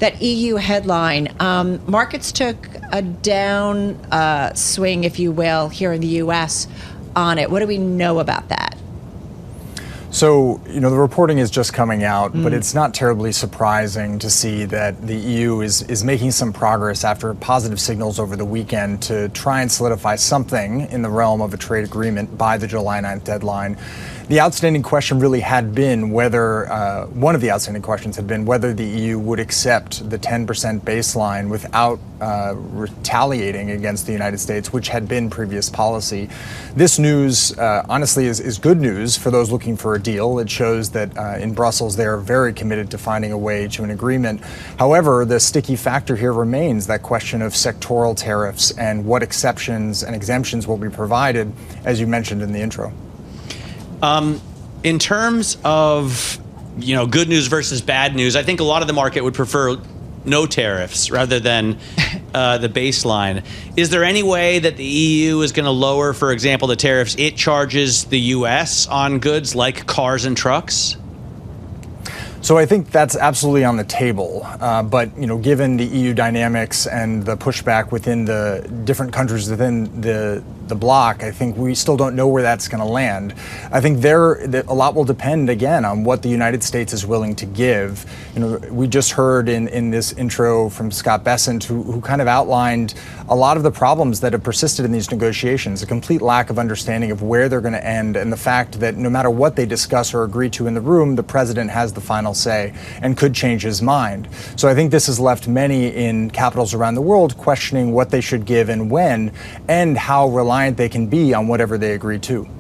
that EU headline. Markets took a down swing, if you will, here in the U.S. on it. What do we know about that? So, the reporting is just coming out, but it's not terribly surprising to see that the EU is making some progress after positive signals over the weekend to try and solidify something in the realm of a trade agreement by the July 9th deadline. The outstanding question really had been whether, one of the outstanding questions had been whether the EU would accept the 10% baseline without retaliating against the United States, which had been previous policy. This news, honestly, is good news for those looking for a deal. It shows that in Brussels, they are very committed to finding a way to an agreement. However, the sticky factor here remains that question of sectoral tariffs and what exceptions and exemptions will be provided, as you mentioned in the intro. In terms of, good news versus bad news, I think a lot of the market would prefer no tariffs rather than the baseline. Is there any way that the EU is going to lower, for example, the tariffs it charges the U.S. on goods like cars and trucks? So I think that's absolutely on the table. But, given the EU dynamics and the pushback within the different countries within the bloc, I think we still don't know where that's going to land. I think a lot will depend, again, on what the United States is willing to give. We just heard in this intro from Scott Bessent, who kind of outlined a lot of the problems that have persisted in these negotiations, a complete lack of understanding of where they're going to end, and the fact that no matter what they discuss or agree to in the room, the president has the final say and could change his mind. So I think this has left many in capitals around the world questioning what they should give and when, and how reliant they can be on whatever they agree to.